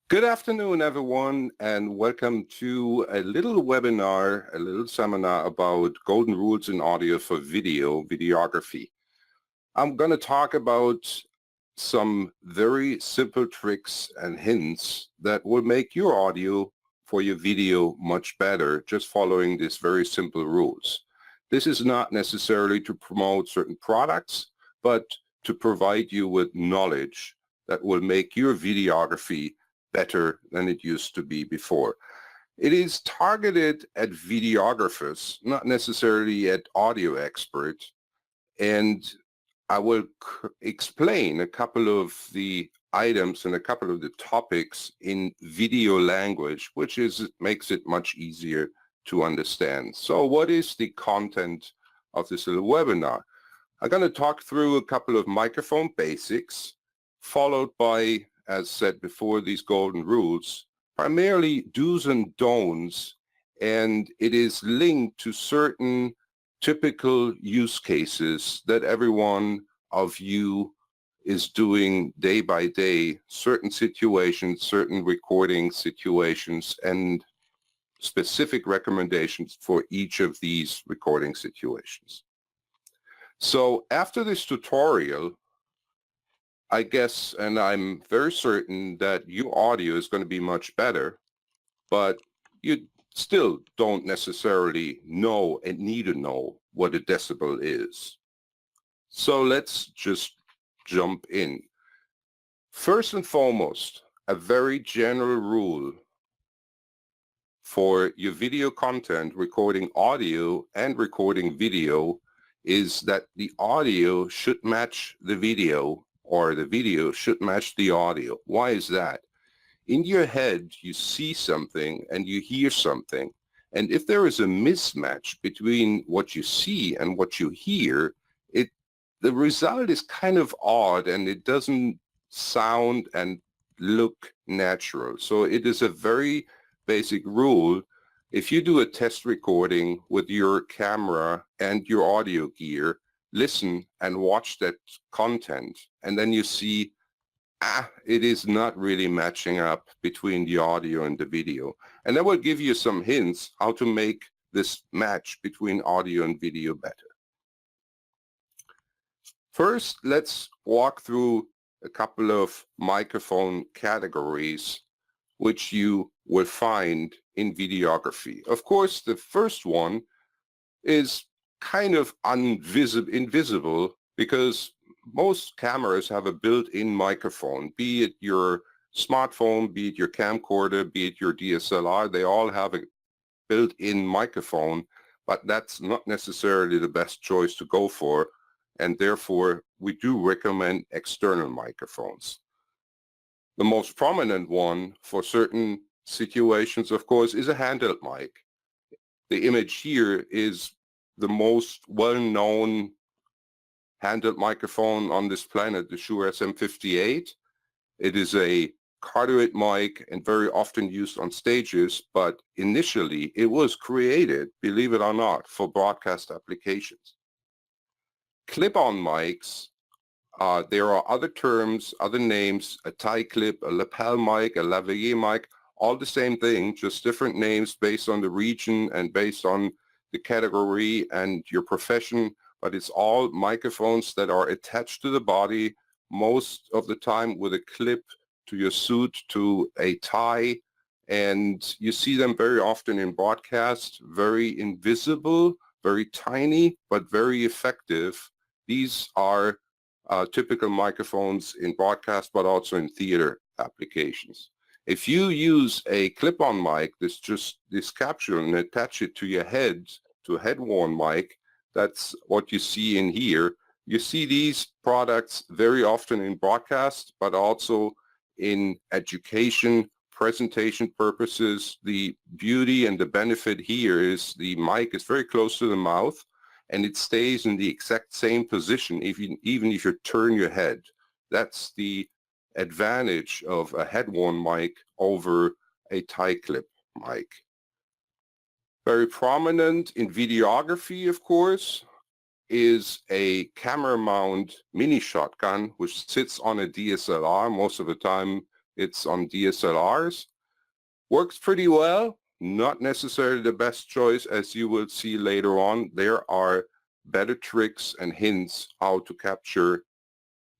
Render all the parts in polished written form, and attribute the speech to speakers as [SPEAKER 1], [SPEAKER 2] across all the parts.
[SPEAKER 1] Good afternoon, everyone, and welcome to a little webinar, a little seminar about golden rules in audio for videography. I'm going to talk about some very simple tricks and hints that will make your audio for your video much better, just following these very simple rules. This is not necessarily to promote certain products, but to provide you with knowledge that will make your videography better than it used to be before. It is targeted at videographers, not necessarily at audio experts, and I will explain a couple of the items and a couple of the topics in video language, which makes it much easier to understand. So what is the content of this little webinar? I'm going to talk through a couple of microphone basics, followed by, as said before, these golden rules, primarily do's and don'ts, and it is linked to certain typical use cases that everyone of you is doing day by day, certain situations, certain recording situations, and specific recommendations for each of these recording situations. So after this tutorial, I guess, and I'm very certain that your audio is going to be much better, but you still don't necessarily know and need to know what a decibel is. So let's just jump in. First and foremost, a very general rule for your video content, recording audio and recording video, is that the audio should match the video, or the video should match the audio. Why is that? In your head, you see something and you hear something. And if there is a mismatch between what you see and what you hear, the result is kind of odd and it doesn't sound and look natural. So it is a very basic rule. If you do a test recording with your camera and your audio gear, listen and watch that content, and then you see, it is not really matching up between the audio and the video. And that will give you some hints how to make this match between audio and video better. First, let's walk through a couple of microphone categories which you will find in videography. Of course, the first one is kind of invisible because most cameras have a built-in microphone, be it your smartphone, be it your camcorder, be it your DSLR. They all have a built-in microphone, but that's not necessarily the best choice to go for, and therefore we do recommend external microphones. The most prominent one for certain situations, of course, is a handheld mic. The image here is the most well-known handheld microphone on this planet, the Shure SM58. It is a cardioid mic and very often used on stages, but initially it was created, believe it or not, for broadcast applications. Clip-on mics, there are other terms, other names, a tie clip, a lapel mic, a lavalier mic, all the same thing, just different names based on the region and based on the category and your profession, but it's all microphones that are attached to the body, most of the time with a clip to your suit, to a tie, and you see them very often in broadcast, very invisible, very tiny, but very effective. These are typical microphones in broadcast, but also in theater applications. If you use a clip-on mic, this capsule, and attach it to your head, to a head-worn mic, that's what you see in here. You see these products very often in broadcast, but also in education, presentation purposes. The beauty and the benefit here is the mic is very close to the mouth, and it stays in the exact same position even if you turn your head. That's the advantage of a head-worn mic over a tie clip mic. Very prominent in videography, of course, is a camera mount mini shotgun which sits on a DSLR. Most of the time It's on DSLRs. Works pretty well. Not necessarily the best choice, as you will see later on. There are better tricks and hints how to capture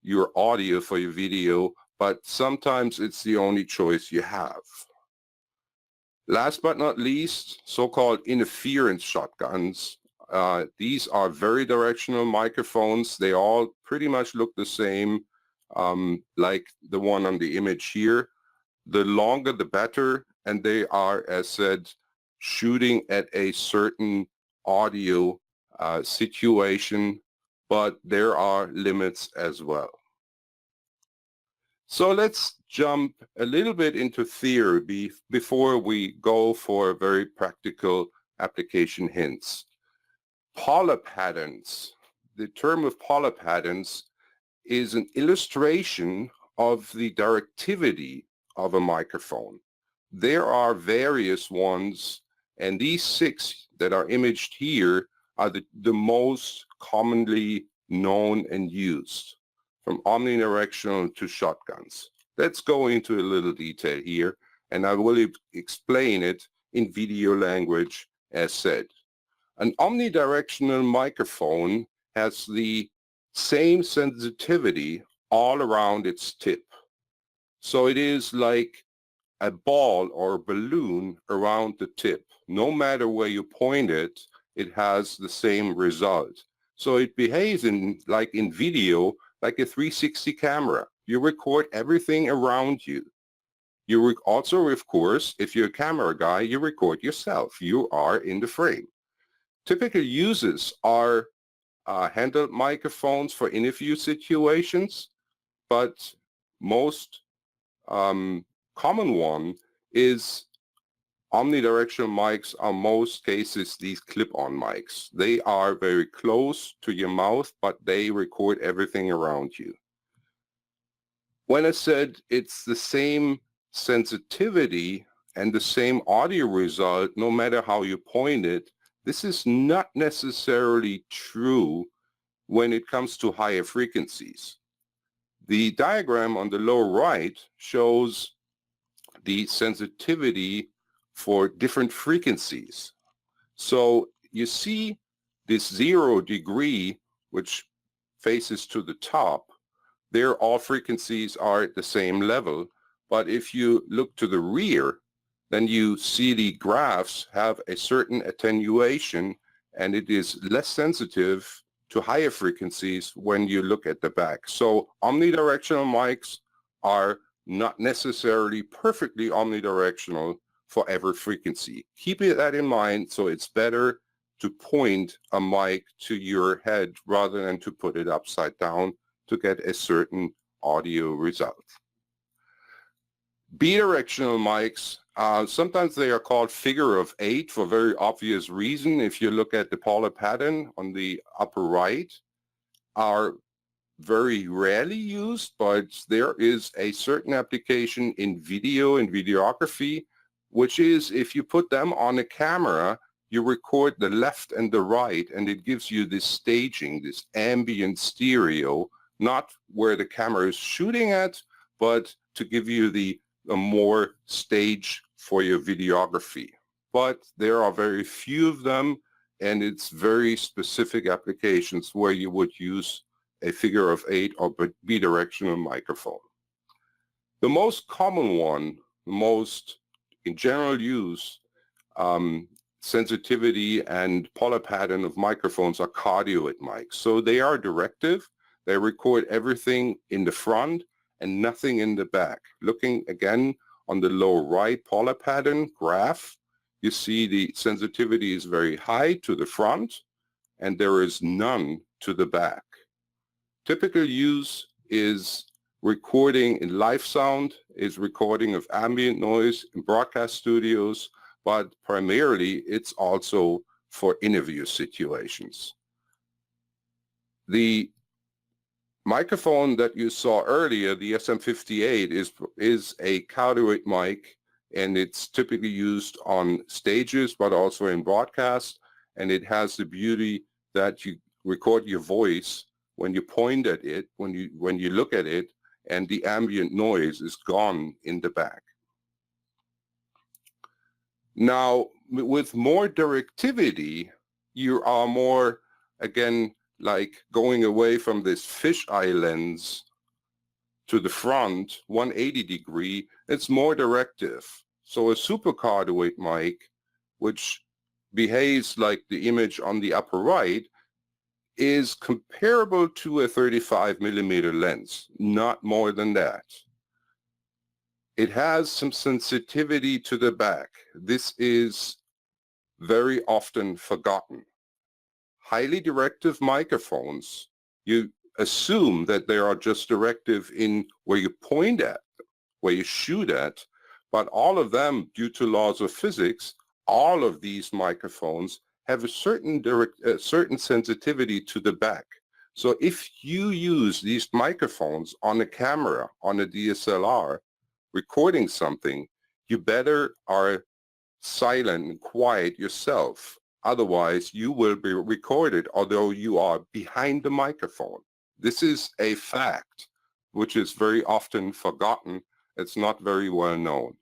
[SPEAKER 1] your audio for your video, but sometimes it's the only choice you have. Last but not least, so-called interference shotguns. These are very directional microphones. They all pretty much look the same, like the one on the image here. The longer the better, and they are, as said, shooting at a certain audio situation, but there are limits as well. So let's jump a little bit into theory before we go for very practical application hints. Polar patterns. The term of polar patterns is an illustration of the directivity of a microphone. There are various ones, and these 6 that are imaged here are the most commonly known and used, from omnidirectional to shotguns. Let's go into a little detail here, and I will explain it in video language as said. An omnidirectional microphone has the same sensitivity all around its tip. So it is like a ball or a balloon around the tip. No matter where you point it, it has the same result. So it behaves like in video, like a 360 camera. You record everything around you. You also, of course, if you're a camera guy, you record yourself. You are in the frame. Typical uses are handheld microphones for interview situations, but most common one is omnidirectional mics are most cases these clip-on mics. They are very close to your mouth, but they record everything around you. When I said it's the same sensitivity and the same audio result, no matter how you point it, this is not necessarily true when it comes to higher frequencies. The diagram on the lower right shows the sensitivity for different frequencies. So you see this 0 degree, which faces to the top, there all frequencies are at the same level. But if you look to the rear, then you see the graphs have a certain attenuation, and it is less sensitive to higher frequencies when you look at the back. So omnidirectional mics are not necessarily perfectly omnidirectional for every frequency. Keep that in mind. So it's better to point a mic to your head rather than to put it upside down to get a certain audio result. Bidirectional mics, sometimes they are called figure of 8 for very obvious reason. If you look at the polar pattern on the upper right, are very rarely used, but there is a certain application in video and videography, which is if you put them on a camera, you record the left and the right, and it gives you this staging, this ambient stereo, not where the camera is shooting at, but to give you a more stage for your videography. But there are very few of them, and it's very specific applications where you would use a figure of 8 or bidirectional microphone. The most common one, the most in general use, sensitivity and polar pattern of microphones are cardioid mics. So they are directive. They record everything in the front and nothing in the back. Looking again on the lower right polar pattern graph, you see the sensitivity is very high to the front and there is none to the back. Typical use is recording in live sound, is recording of ambient noise in broadcast studios, but primarily it's also for interview situations. The microphone that you saw earlier, the SM58, is a cardioid mic, and it's typically used on stages but also in broadcast, and it has the beauty that you record your voice when you point at it, when you look at it, and the ambient noise is gone in the back. Now, with more directivity, you are more, again, like going away from this fisheye lens to the front, 180 degree, it's more directive. So a supercardioid mic, which behaves like the image on the upper right, is comparable to a 35 millimeter lens, not more than that. It has some sensitivity to the back. This is very often forgotten. Highly directive microphones, you assume that they are just directive in where you point at, where you shoot at, but all of them, due to laws of physics, all of these microphones have a certain sensitivity to the back. So if you use these microphones on a camera, on a DSLR, recording something, you better are silent and quiet yourself. Otherwise, you will be recorded, although you are behind the microphone. This is a fact, which is very often forgotten. It's not very well known.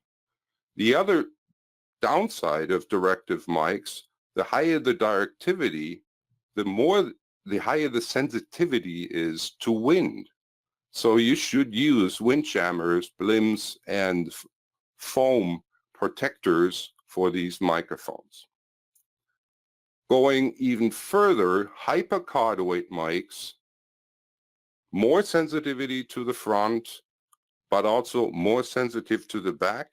[SPEAKER 1] The other downside of directive mics, the higher the directivity, the higher the sensitivity is to wind. So you should use wind jammers, blims, and foam protectors for these microphones. Going even further, hypercardioid mics, more sensitivity to the front, but also more sensitive to the back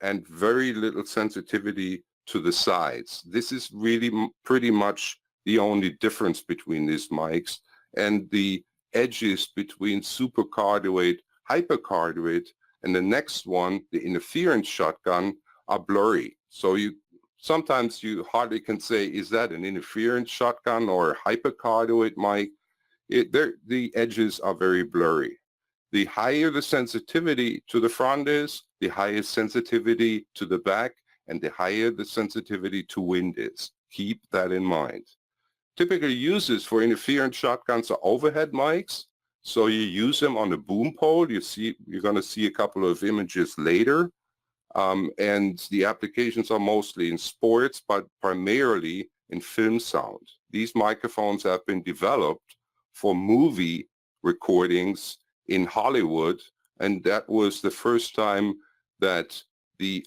[SPEAKER 1] and very little sensitivity to the sides. This is really pretty much the only difference between these mics, and the edges between supercardioid, hypercardioid, and the next one, the interference shotgun, are blurry. So sometimes you hardly can say, is that an interference shotgun or a hypercardioid mic? The edges are very blurry. The higher the sensitivity to the front is, the higher sensitivity to the back, and the higher the sensitivity to wind is. Keep that in mind. Typical uses for interference shotguns are overhead mics. So you use them on a boom pole. You're going to see a couple of images later. And the applications are mostly in sports, but primarily in film sound. These microphones have been developed for movie recordings in Hollywood, and that was the first time that the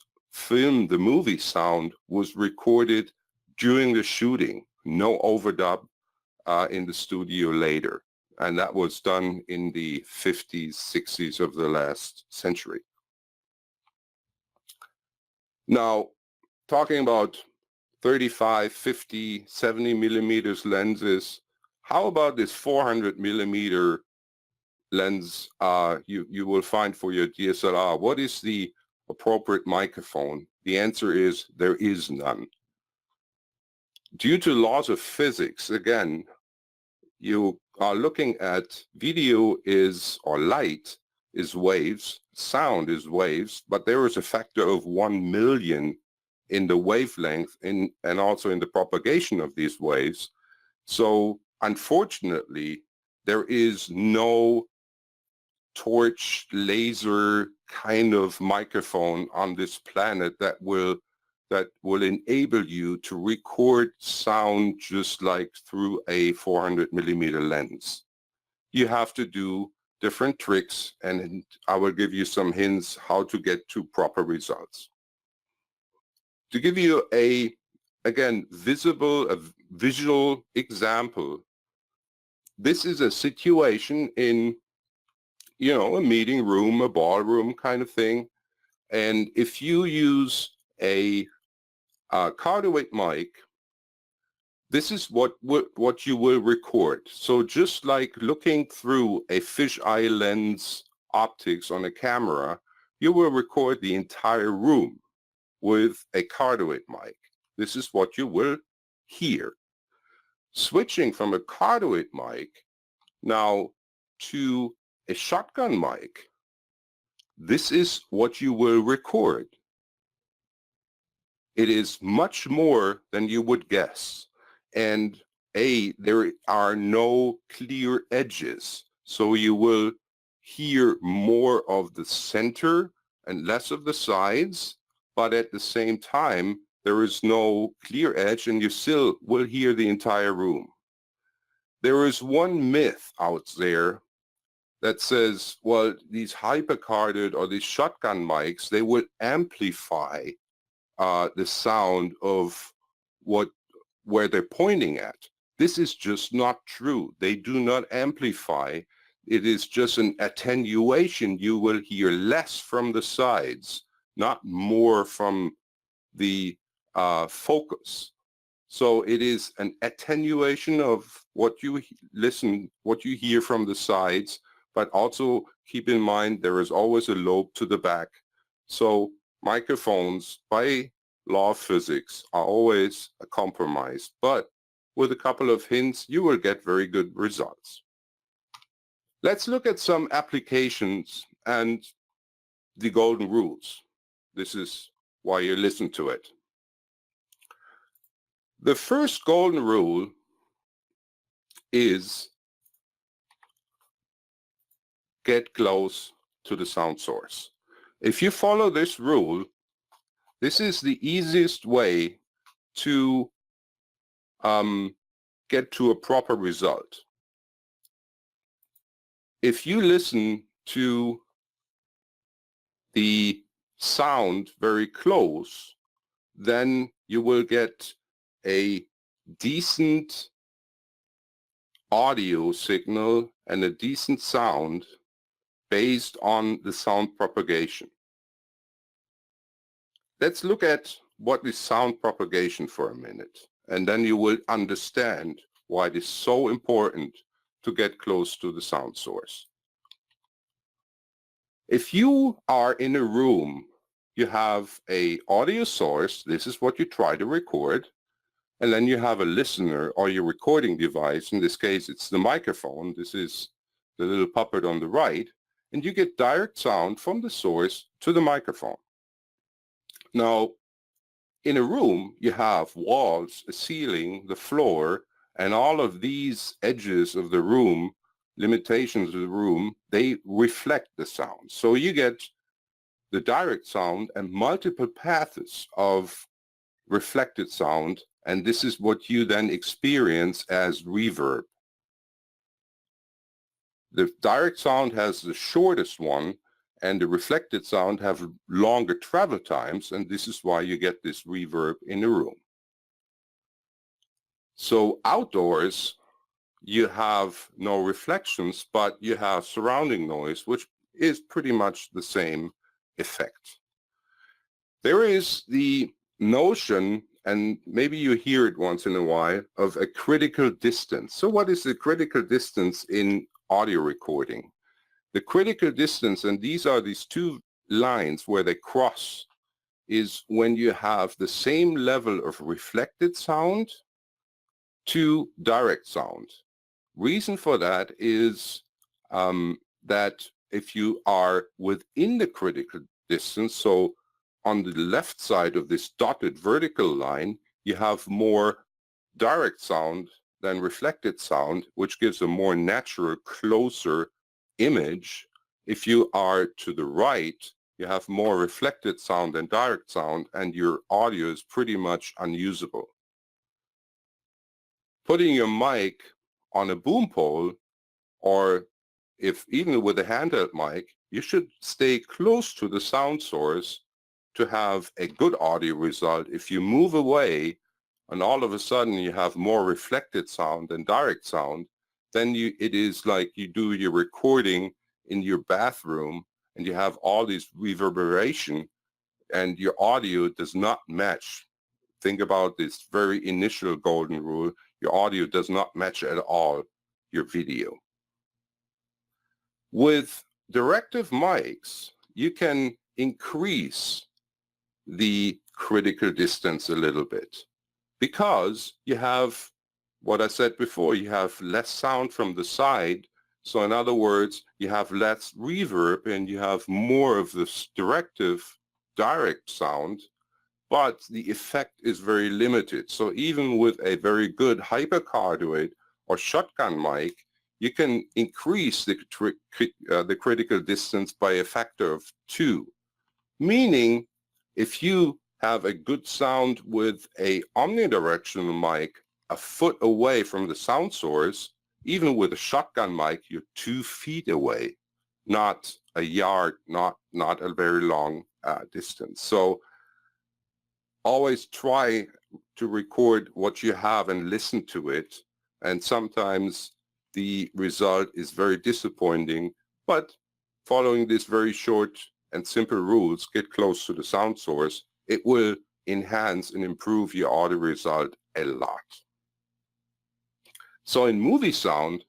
[SPEAKER 1] movie sound was recorded during the shooting, no overdub in the studio later. And that was done in the 50s, 60s of the last century. Now, talking about 35, 50, 70 millimeters lenses, how about this 400 millimeter lens you will find for your DSLR? What is the appropriate microphone? The answer is there is none. Due to laws of physics, again, you are looking at video or light is waves, sound is waves, but there is a factor of 1 million in the wavelength and also in the propagation of these waves. So unfortunately, there is no torch laser kind of microphone on this planet that will enable you to record sound just like through a 400 millimeter lens. You have to do different tricks, and I will give you some hints how to get to proper results. To give you a visual example, this is a situation in, a meeting room, a ballroom kind of thing. And if you use a cardioid mic, this is what you will record. So just like looking through a fisheye lens optics on a camera, you will record the entire room with a cardioid mic. This is what you will hear. Switching from a cardioid mic now to a shotgun mic, this is what you will record. It is much more than you would guess. And there are no clear edges. So you will hear more of the center and less of the sides, but at the same time, there is no clear edge and you still will hear the entire room. There is one myth out there that says, well, these hypercardioid or these shotgun mics, they will amplify the sound of where they're pointing at. This is just not true. They do not amplify. It is just an attenuation. You will hear less from the sides, not more from the focus. So it is an attenuation of what you hear from the sides, but also keep in mind there is always a lobe to the back. So microphones, by law of physics, are always a compromise, but with a couple of hints, you will get very good results. Let's look at some applications and the golden rules. This is why you listen to it. The first golden rule is get close to the sound source. If you follow this rule, this is the easiest way to get to a proper result. If you listen to the sound very close, then you will get a decent audio signal and a decent sound based on the sound propagation. Let's look at what is sound propagation for a minute, and then you will understand why it is so important to get close to the sound source. If you are in a room, you have an audio source, this is what you try to record, and then you have a listener or your recording device. In this case, it's the microphone. This is the little puppet on the right, and you get direct sound from the source to the microphone. Now, in a room, you have walls, a ceiling, the floor, and all of these edges of the room, limitations of the room, they reflect the sound. So you get the direct sound and multiple paths of reflected sound, and this is what you then experience as reverb. The direct sound has the shortest one, and the reflected sound have longer travel times, and this is why you get this reverb in the room. So outdoors, you have no reflections, but you have surrounding noise, which is pretty much the same effect. There is the notion, and maybe you hear it once in a while, of a critical distance. So what is the critical distance in audio recording? The critical distance, and these are these two lines where they cross, is when you have the same level of reflected sound to direct sound. Reason for that is that if you are within the critical distance, so on the left side of this dotted vertical line, you have more direct sound than reflected sound, which gives a more natural, closer image. If you are to the right, you have more reflected sound than direct sound, and your audio is pretty much unusable. Putting your mic on a boom pole, or if even with a handheld mic, you should stay close to the sound source to have a good audio result. If you move away and all of a sudden you have more reflected sound than direct sound, then it is like you do your recording in your bathroom and you have all this reverberation and your audio does not match. Think about this very initial golden rule. Your audio does not match at all your video. With directive mics, you can increase the critical distance a little bit because you have what I said before, you have less sound from the side. So in other words, you have less reverb and you have more of this direct sound, but the effect is very limited. So even with a very good hypercardioid or shotgun mic, you can increase the critical distance by a factor of 2. Meaning, if you have a good sound with a omnidirectional mic a foot away from the sound source, even with a shotgun mic, you're 2 feet away, not a yard, not a very long distance. So always try to record what you have and listen to it. And sometimes the result is very disappointing, but following these very short and simple rules, get close to the sound source, it will enhance and improve your audio result a lot. So in movie sound,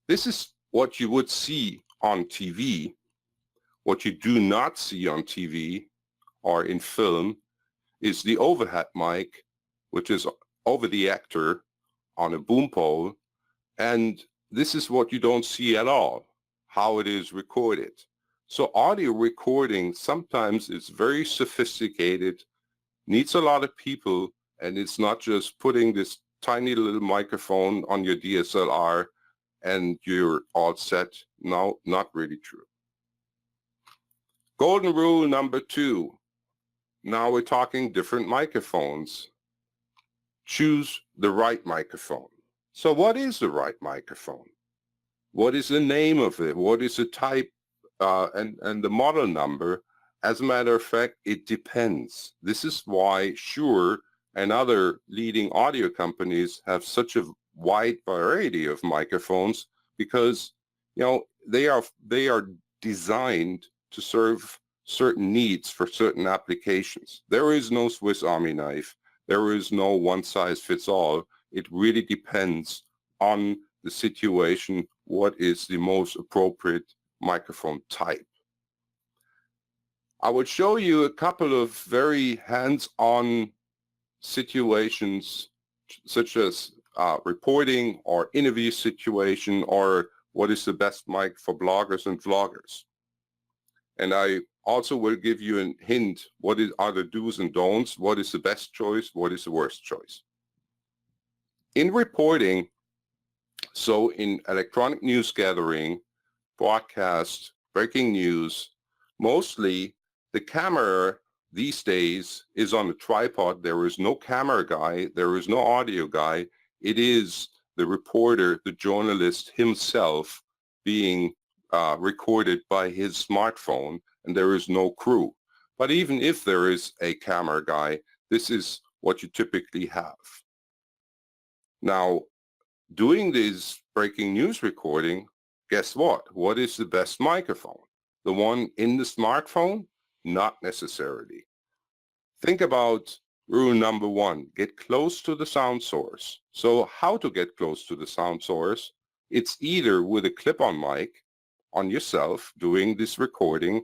[SPEAKER 1] this is what you would see on TV. What you do not see on TV or in film is the overhead mic, which is over the actor on a boom pole. And this is what you don't see at all, how it is recorded. So audio recording sometimes is very sophisticated, needs a lot of people, and it's not just putting this tiny little microphone on your DSLR and you're all set. No, not really true. Golden rule number 2. Now we're talking different microphones. Choose the right microphone. So what is the right microphone? What is the name of it? What is the type and the model number? As a matter of fact, it depends. This is why Shure and other leading audio companies have such a wide variety of microphones, because they are designed to serve certain needs for certain applications. There is no Swiss Army knife. There is no one size fits all. It really depends on the situation, what is the most appropriate microphone type. I would show you a couple of very hands-on situations, such as reporting or interview situation, or what is the best mic for bloggers and vloggers. And I also will give you a hint, what are the do's and don'ts, what is the best choice, what is the worst choice. In reporting, so in electronic news gathering, broadcast, breaking news, mostly the camera these days is on a tripod. There is no camera guy, there is no audio guy. It is the reporter, the journalist himself being recorded by his smartphone, and there is no crew. But even if there is a camera guy, this is what you typically have. Now, doing this breaking news recording, guess what? What is the best microphone? The one in the smartphone? Not necessarily. Think about rule number 1, get close to the sound source. So how to get close to the sound source? It's either with a clip-on mic on yourself doing this recording,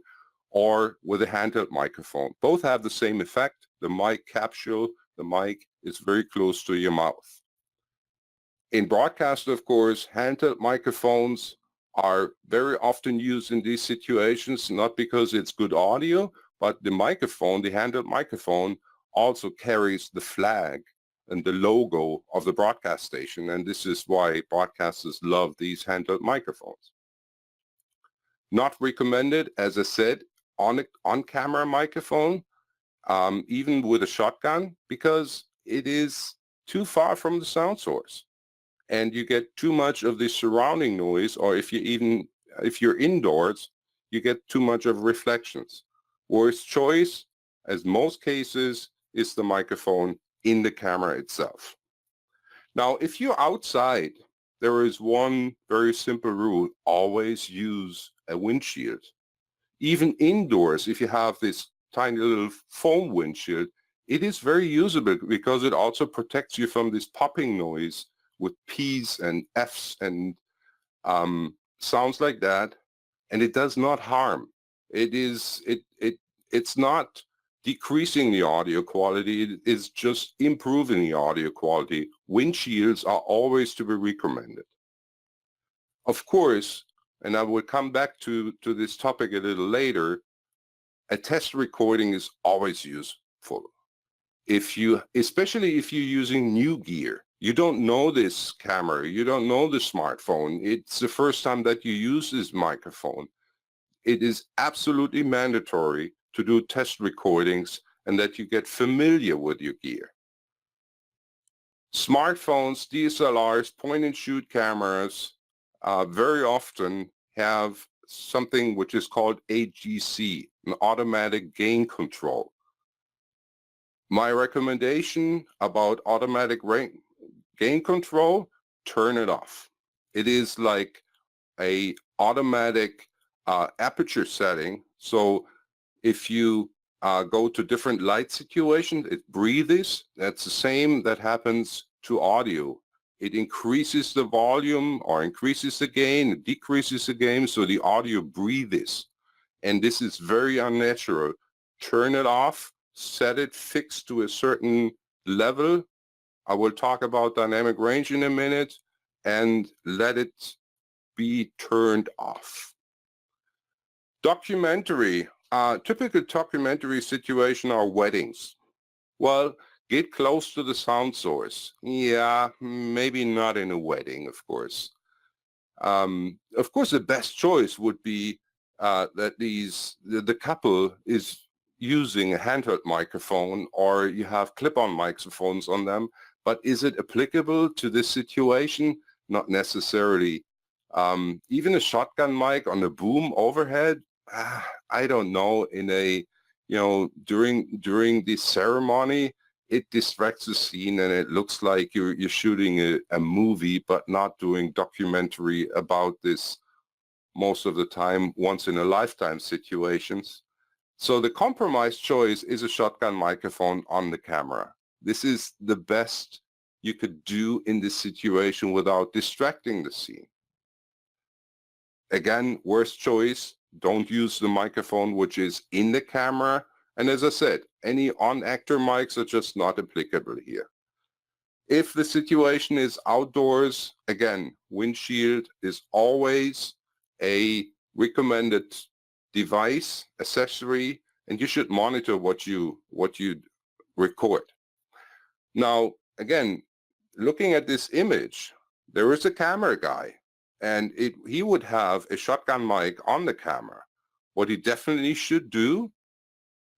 [SPEAKER 1] or with a handheld microphone. Both have the same effect. The mic capsule, the mic is very close to your mouth. In broadcast, of course, handheld microphones are very often used in these situations, not because it's good audio, but the microphone, the handheld microphone, also carries the flag and the logo of the broadcast station, and this is why broadcasters love these handheld microphones. Not recommended, as I said, on-camera microphone, even with a shotgun, because it is too far from the sound source, and you get too much of the surrounding noise, or if you're indoors, you get too much of reflections. Worst choice, as most cases, is the microphone in the camera itself. Now, if you're outside, there is one very simple rule: always use a windshield. Even indoors, if you have this tiny little foam windshield, it is very usable because it also protects you from this popping noise with P's and F's and sounds like that, and it does not harm. It's not decreasing the audio quality, it is just improving the audio quality. Windshields are always to be recommended. Of course, and I will come back to this topic a little later, a test recording is always useful. Especially if you're using new gear. You don't know this camera, you don't know the smartphone. It's the first time that you use this microphone. It is absolutely mandatory to do test recordings and that you get familiar with your gear. Smartphones, DSLRs, point-and-shoot cameras very often have something which is called AGC, an automatic gain control. My recommendation about automatic gain control, turn it off. It is like a automatic aperture setting. So if you go to different light situations, it breathes. That's the same that happens to audio. It increases the volume or increases the gain, it decreases the gain, so the audio breathes. And this is very unnatural. Turn it off, set it fixed to a certain level. I will talk about dynamic range in a minute, and let it be turned off. Documentary. Typical documentary situation are weddings. Well, get close to the sound source. Yeah, maybe not in a wedding, of course. Of course, the best choice would be that the couple is using a handheld microphone, or you have clip-on microphones on them. But is it applicable to this situation? Not necessarily. Even a shotgun mic on a boom overhead, I don't know. In a, during the ceremony, it distracts the scene and it looks like you're shooting a movie, but not doing documentary about this most of the time, once in a lifetime situations. So the compromise choice is a shotgun microphone on the camera. This is the best you could do in this situation without distracting the scene. Again, worst choice, don't use the microphone which is in the camera. And as I said, any on-actor mics are just not applicable here. If the situation is outdoors, again, windshield is always a recommended device, accessory, and you should monitor what you record. Now, again, looking at this image, there is a camera guy, and he would have a shotgun mic on the camera. What he definitely should do,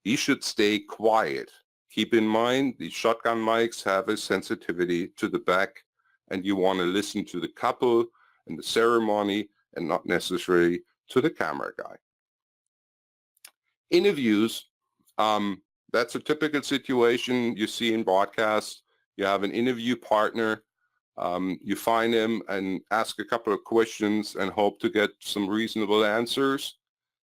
[SPEAKER 1] he should stay quiet. Keep in mind, the shotgun mics have a sensitivity to the back, and you want to listen to the couple and the ceremony and not necessarily to the camera guy. Interviews, that's a typical situation you see in broadcast. You have an interview partner. You find him and ask a couple of questions and hope to get some reasonable answers.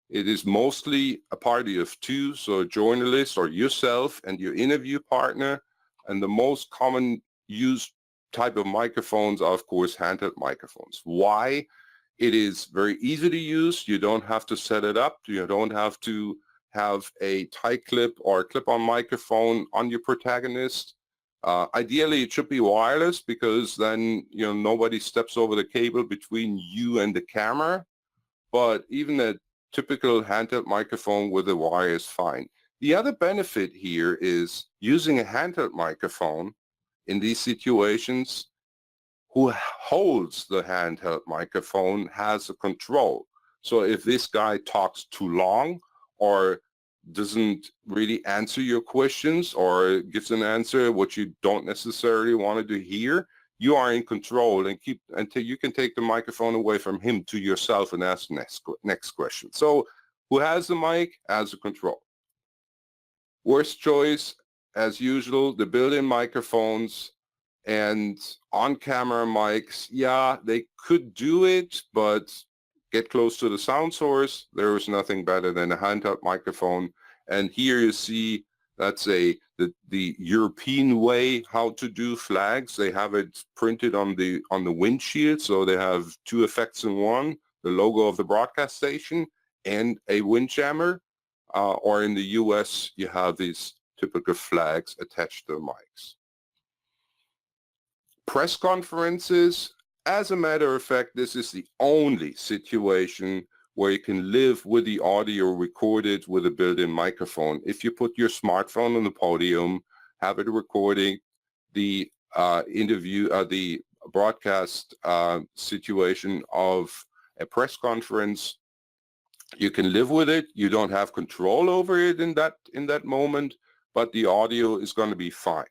[SPEAKER 1] It is mostly a party of two, so a journalist or yourself and your interview partner. And the most common used type of microphones are, of course, handheld microphones. Why? It is very easy to use. You don't have to set it up. You don't have to have a tie clip or a clip-on microphone on your protagonist. Ideally, it should be wireless, because then nobody steps over the cable between you and the camera. But even a typical handheld microphone with a wire is fine. The other benefit here is using a handheld microphone in these situations. Who holds the handheld microphone has a control. So if this guy talks too long or doesn't really answer your questions or gives an answer which you don't necessarily want to hear, you are in control and until you can take the microphone away from him to yourself and ask next question. So who has the mic has the control. Worst choice, as usual, the built-in microphones and on-camera mics. Yeah, they could do it, but get close to the sound source. There is nothing better than a handheld microphone. And here you see that's the European way how to do flags. They have it printed on the windshield, so they have two effects in one: the logo of the broadcast station and a windjammer. Or in the US, you have these typical flags attached to the mics. Press conferences, as a matter of fact, this is the only situation where you can live with the audio recorded with a built-in microphone. If you put your smartphone on the podium, have it recording, the the broadcast situation of a press conference. You can live with it. You don't have control over it in that moment, but the audio is going to be fine.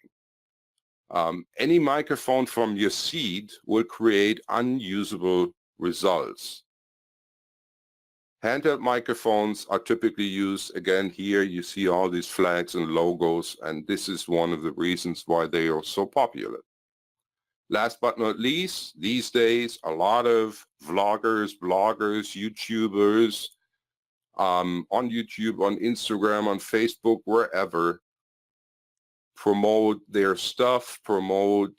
[SPEAKER 1] Any microphone from your seat will create unusable results. Handheld microphones are typically used, again, here you see all these flags and logos, and this is one of the reasons why they are so popular. Last but not least, these days, a lot of vloggers, bloggers, YouTubers, on YouTube, on Instagram, on Facebook, wherever, promote their stuff, promote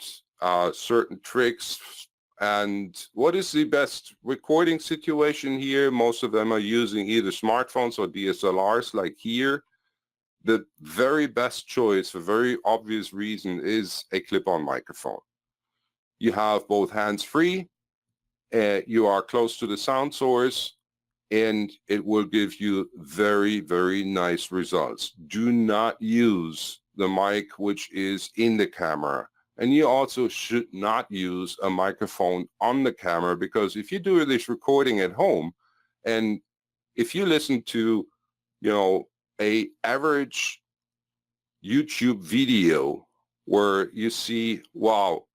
[SPEAKER 1] certain tricks. And what is the best recording situation here? Most of them are using either smartphones or DSLRs like here. The very best choice, for very obvious reason, is a clip-on microphone. You have both hands-free, you are close to the sound source, and it will give you very, very nice results. Do not use the mic which is in the camera. And you also should not use a microphone on the camera, because if you do this recording at home, and if you listen to, you know, a average YouTube video where you see, wow,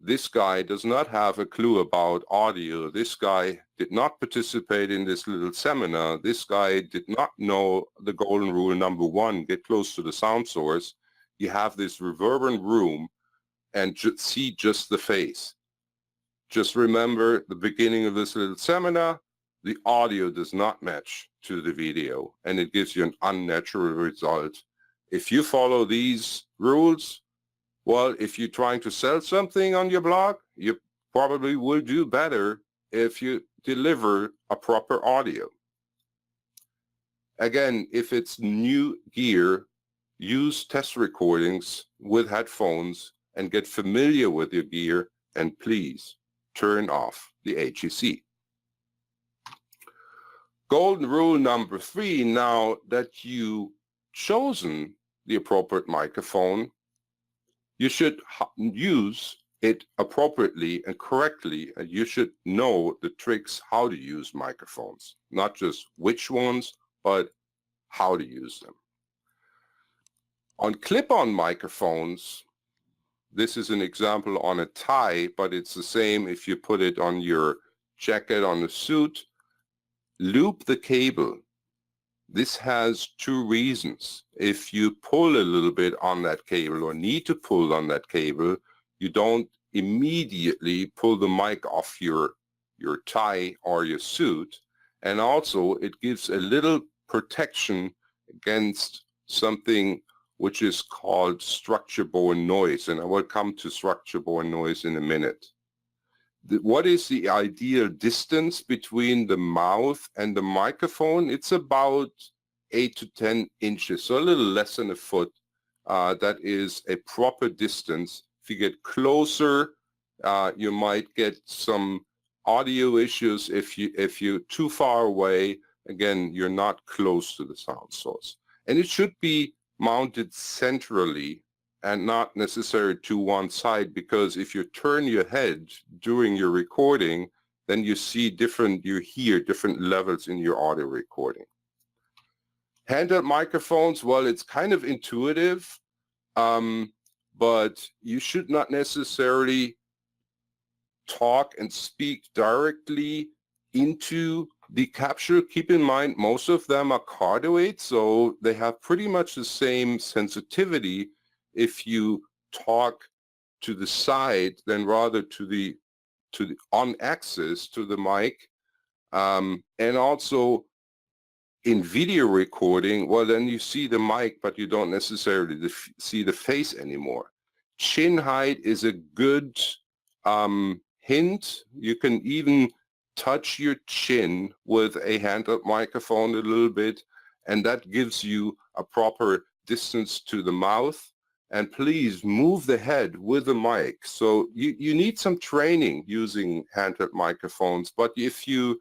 [SPEAKER 1] this guy does not have a clue about audio, this guy did not participate in this little seminar, this guy did not know the golden rule number 1, get close to the sound source, you have this reverberant room and see just the face. Just remember the beginning of this little seminar, the audio does not match to the video and it gives you an unnatural result. If you follow these rules, well, if you're trying to sell something on your blog, you probably will do better if you deliver a proper audio. Again, if it's new gear, use test recordings with headphones and get familiar with your gear, and please turn off the HEC. Golden rule number 3, now that you've chosen the appropriate microphone, you should use it appropriately and correctly, and you should know the tricks how to use microphones, not just which ones, but how to use them. On clip-on microphones, this is an example on a tie, but it's the same if you put it on your jacket, on a suit. Loop the cable. This has 2 reasons. If you pull a little bit on that cable or need to pull on that cable, you don't immediately pull the mic off your tie or your suit. And also it gives a little protection against something which is called structure-borne noise. And I will come to structure-borne noise in a minute. What is the ideal distance between the mouth and the microphone? It's about 8 to 10 inches, so a little less than a foot. That is a proper distance. If you get closer, you might get some audio issues. If you're too far away, again, you're not close to the sound source. And it should be mounted centrally and not necessarily to one side, because if you turn your head during your recording, then you hear different levels in your audio recording. Handheld microphones, well, it's kind of intuitive, but you should not necessarily talk and speak directly into the capture. Keep in mind, most of them are cardioid, so they have pretty much the same sensitivity if you talk to the side than rather to the on axis to the mic. And also in video recording, well, then you see the mic, but you don't necessarily see the face anymore. Chin height is a good hint. You can even touch your chin with a handheld microphone a little bit, and that gives you a proper distance to the mouth. And please move the head with the mic. So you need some training using handheld microphones, but if you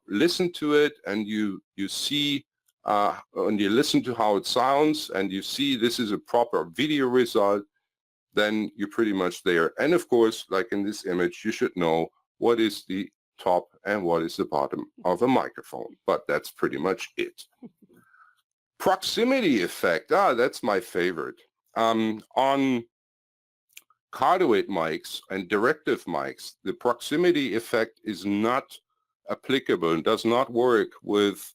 [SPEAKER 1] listen to it and you see and you listen to how it sounds and you see this is a proper video result, then you're pretty much there. And of course, like in this image, you should know what is the top and what is the bottom of a microphone. But that's pretty much it. Proximity effect. That's my favorite. On conduit mics and directive mics, the proximity effect is not applicable and does not work with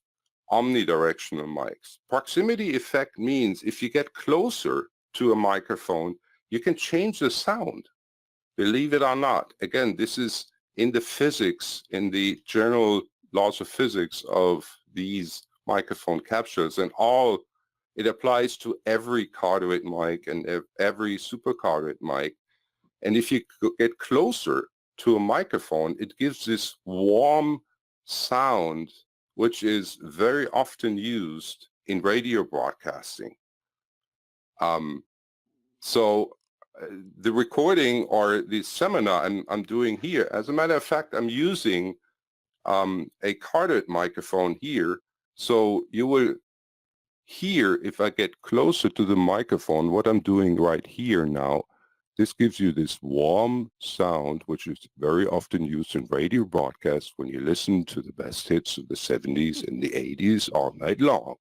[SPEAKER 1] omnidirectional mics. Proximity effect means if you get closer to a microphone, you can change the sound, believe it or not. Again, this is in the physics, in the general laws of physics of these microphone capsules, and it applies to every conduit mic and every super conduit mic. And if you get closer to a microphone, it gives this warm sound, which is very often used in radio broadcasting. The recording or the seminar I'm doing here, as a matter of fact, I'm using a conduit microphone here. So you will hear, if I get closer to the microphone, what I'm doing right here now. This gives you this warm sound, which is very often used in radio broadcasts when you listen to the best hits of the 70s and the 80s all night long.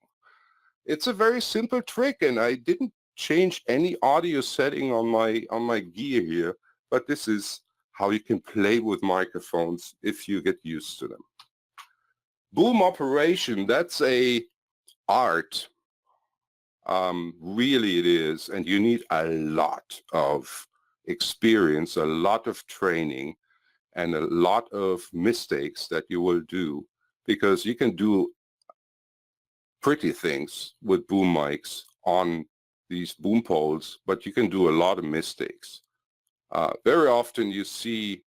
[SPEAKER 1] It's a very simple trick, and I didn't change any audio setting on my gear here, but this is how you can play with microphones if you get used to them. Boom operation, that's a art. Really it is, and you need a lot of experience, a lot of training, and a lot of mistakes that you will do, because you can do pretty things with boom mics on these boom poles, but you can do a lot of mistakes. Very often you see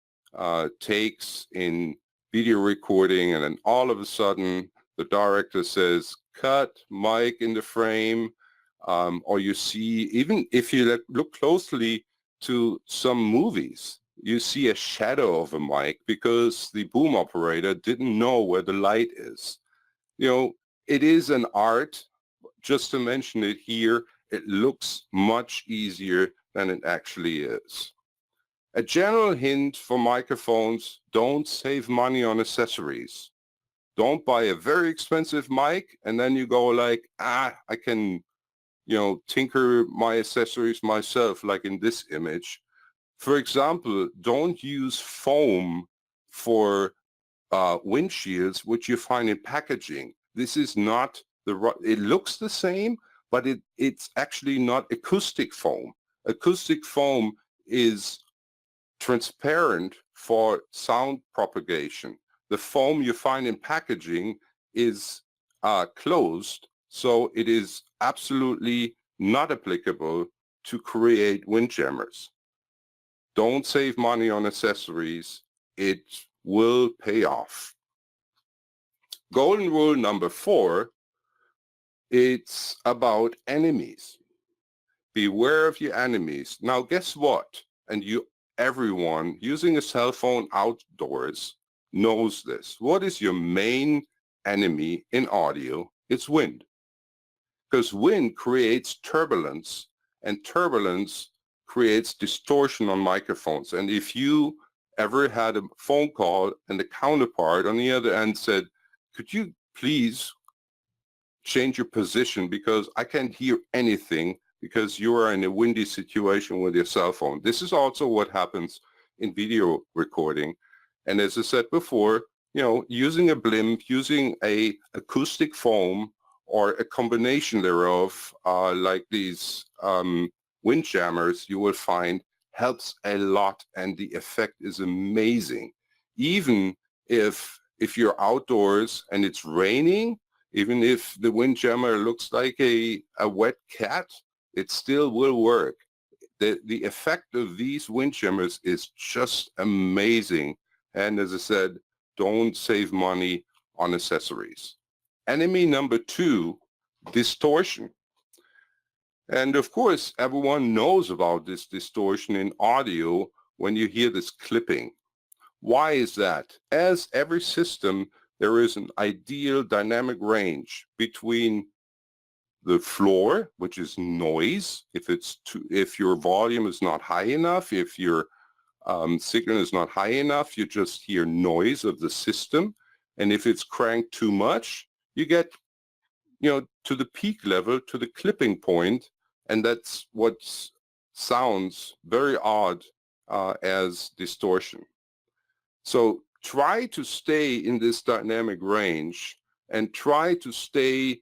[SPEAKER 1] takes in video recording, and then all of a sudden the director says, cut, mic in the frame, or you see, even if you look closely to some movies, you see a shadow of a mic because the boom operator didn't know where the light is. You know, it is an art. Just to mention it here, it looks much easier than it actually is. A general hint for microphones: don't save money on accessories. Don't buy a very expensive mic and then you go like, I can, tinker my accessories myself, like in this image. For example, don't use foam for windshields, which you find in packaging. This is not it looks the same, but it's actually not acoustic foam. Acoustic foam is transparent for sound propagation. The foam you find in packaging is closed, so it is absolutely not applicable to create windjammers. Don't save money on accessories. It will pay off. Golden rule number 4, it's about enemies. Beware of your enemies. Now guess what? And everyone using a cell phone outdoors knows this. What is your main enemy in audio? It's wind. Because wind creates turbulence, and turbulence creates distortion on microphones. And if you ever had a phone call and the counterpart on the other end said, could you please change your position because I can't hear anything because you are in a windy situation with your cell phone. This is also what happens in video recording. And as I said before, using a blimp, using a acoustic foam or a combination thereof, like these windjammers, you will find helps a lot, and the effect is amazing. Even if you're outdoors and it's raining, even if the windjammer looks like a wet cat, it still will work. The effect of these windjammers is just amazing. And as I said, don't save money on accessories. Enemy number 2, distortion. And of course, everyone knows about this distortion in audio when you hear this clipping. Why is that? As every system, there is an ideal dynamic range between the floor, which is noise. If your volume is not high enough, if your signal is not high enough, you just hear noise of the system. And if it's cranked too much, you get, to the peak level, to the clipping point, and that's what sounds very odd as distortion. So try to stay in this dynamic range and try to stay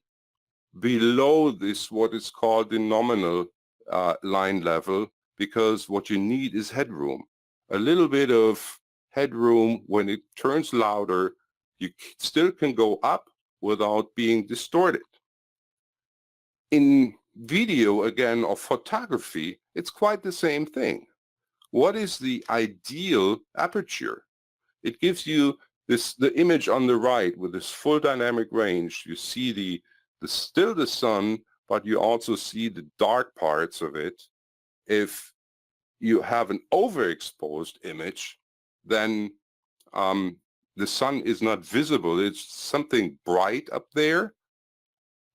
[SPEAKER 1] below this, what is called the nominal line level, because what you need is headroom. A little bit of headroom. When it turns louder, you still can go up without being distorted. In video, again, or photography, it's quite the same thing. What is the ideal aperture? It gives you the image on the right with this full dynamic range. You see still the sun, but you also see the dark parts of it. If you have an overexposed image, then the sun is not visible. It's something bright up there.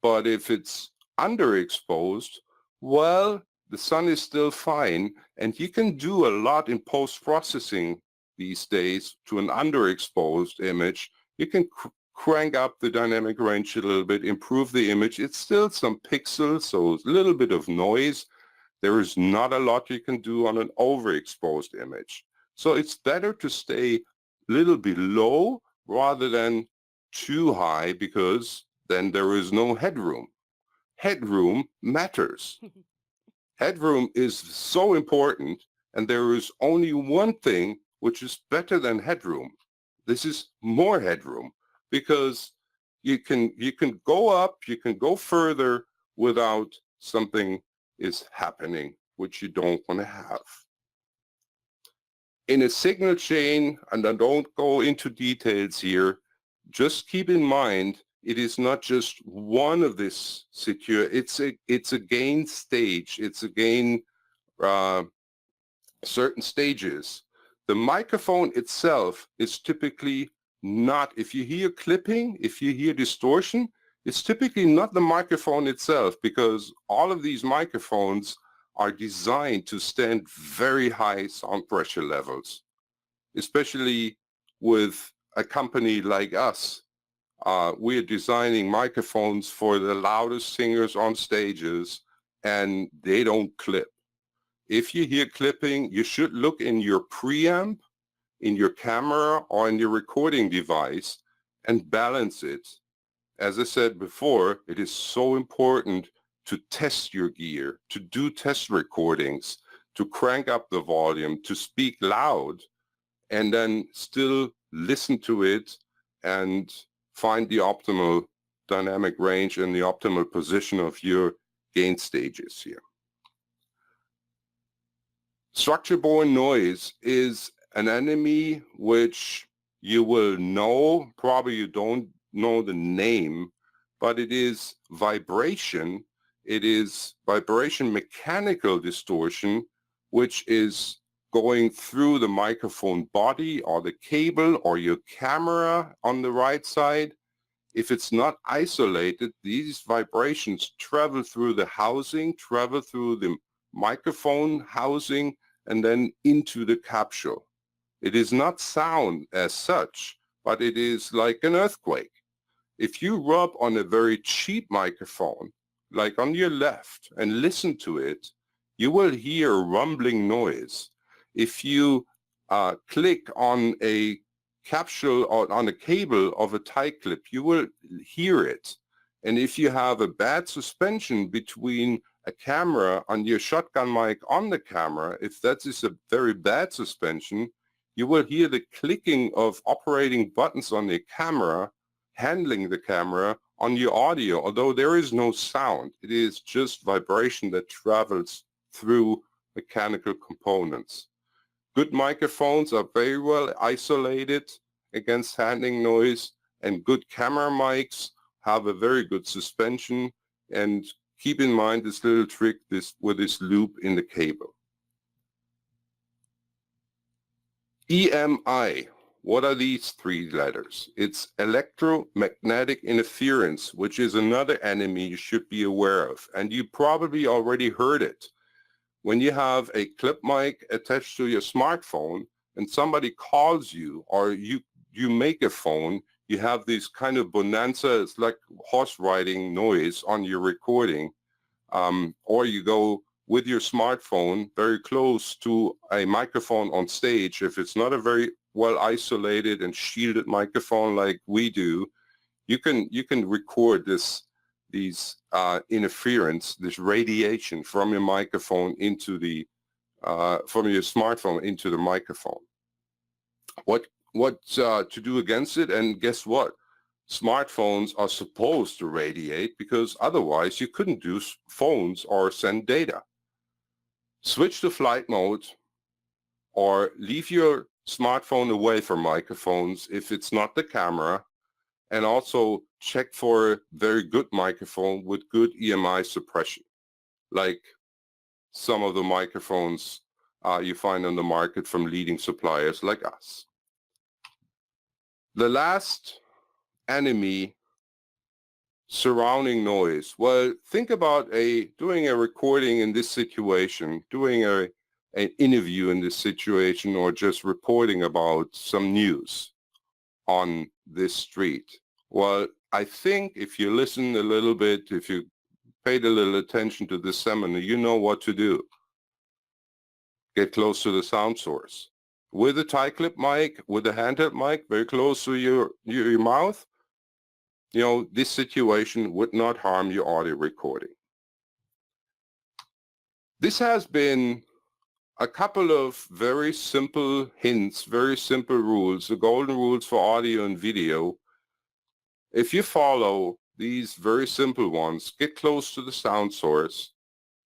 [SPEAKER 1] But if it's underexposed, well, the sun is still fine, and you can do a lot in post-processing these days to an underexposed image. You can crank up the dynamic range a little bit, improve the image. It's still some pixels, so a little bit of noise. There is not a lot you can do on an overexposed image. So it's better to stay a little below rather than too high, because then there is no headroom. Headroom matters. Headroom is so important, and there is only one thing which is better than headroom. This is more headroom, because you can go up, you can go further without something is happening which you don't want to have. In a signal chain, and I don't go into details here, just keep in mind it is not just one of this secure, it's a gain stage, it's a gain certain stages. The microphone itself is typically not, if you hear clipping, if you hear distortion, it's typically not the microphone itself, because all of these microphones are designed to stand very high sound pressure levels, especially with a company like us. We are designing microphones for the loudest singers on stages, and they don't clip. If you hear clipping, you should look in your preamp, in your camera, or in your recording device and balance it. As I said before, it is so important to test your gear, to do test recordings, to crank up the volume, to speak loud, and then still listen to it and find the optimal dynamic range and the optimal position of your gain stages here. Structure-borne noise is an enemy which you will know, probably you don't know the name, but it is vibration. It is vibration mechanical distortion, which is going through the microphone body or the cable or your camera on the right side. If it's not isolated, these vibrations travel through the housing, travel through the microphone housing, and then into the capsule. It is not sound as such, but it is like an earthquake. If you rub on a very cheap microphone, like on your left, and listen to it, you will hear rumbling noise. If you click on a capsule or on a cable of a tie clip, you will hear it. And if you have a bad suspension between a camera and your shotgun mic on the camera, if that is a very bad suspension, you will hear the clicking of operating buttons on the camera, handling the camera on your audio, although there is no sound. It is just vibration that travels through mechanical components. Good microphones are very well isolated against handling noise, and good camera mics have a very good suspension. And keep in mind this little trick with this loop in the cable. EMI. what are these three letters? It's electromagnetic interference, which is another enemy you should be aware of. And you probably already heard it. When you have a clip mic attached to your smartphone and somebody calls you, or you make a phone, you have this kind of bonanza, it's like horse riding noise on your recording, or you go with your smartphone very close to a microphone on stage. If it's not a very well isolated and shielded microphone like we do, you can record these interference, this radiation from your microphone into the from your smartphone into the microphone. What to do against it? And guess what? Smartphones are supposed to radiate, because otherwise you couldn't do phones or send data. Switch to flight mode, or leave your smartphone away from microphones if it's not the camera, and also check for a very good microphone with good EMI suppression, like some of the microphones you find on the market from leading suppliers like us. The last enemy, surrounding noise. Well, think about doing a recording in this situation, doing an interview in this situation, or just reporting about some news on this street. Well, I think if you listen a little bit, if you paid a little attention to this seminar, you know what to do. Get close to the sound source. With a tie clip mic, with a handheld mic, very close to your mouth, you know, this situation would not harm your audio recording. This has been a couple of very simple hints, very simple rules, the golden rules for audio and video. If you follow these very simple ones, get close to the sound source,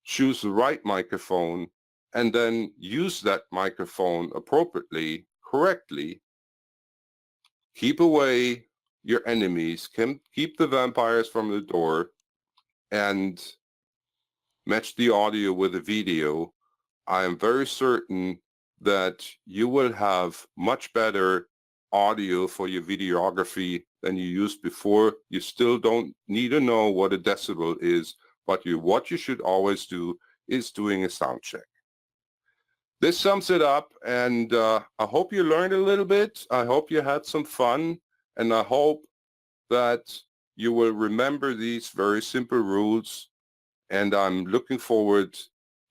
[SPEAKER 1] choose the right microphone, and then use that microphone appropriately, correctly, keep away your enemies, keep the vampires from the door, and match the audio with the video, I am very certain that you will have much better audio for your videography than you used before. You still don't need to know what a decibel is, but what you should always do is doing a sound check. This sums it up, and I hope you learned a little bit. I hope you had some fun, and I hope that you will remember these very simple rules, and I'm looking forward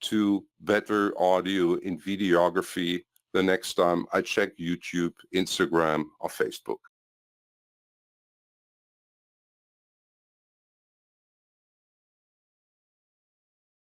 [SPEAKER 1] to better audio in videography the next time I check YouTube, Instagram, or Facebook.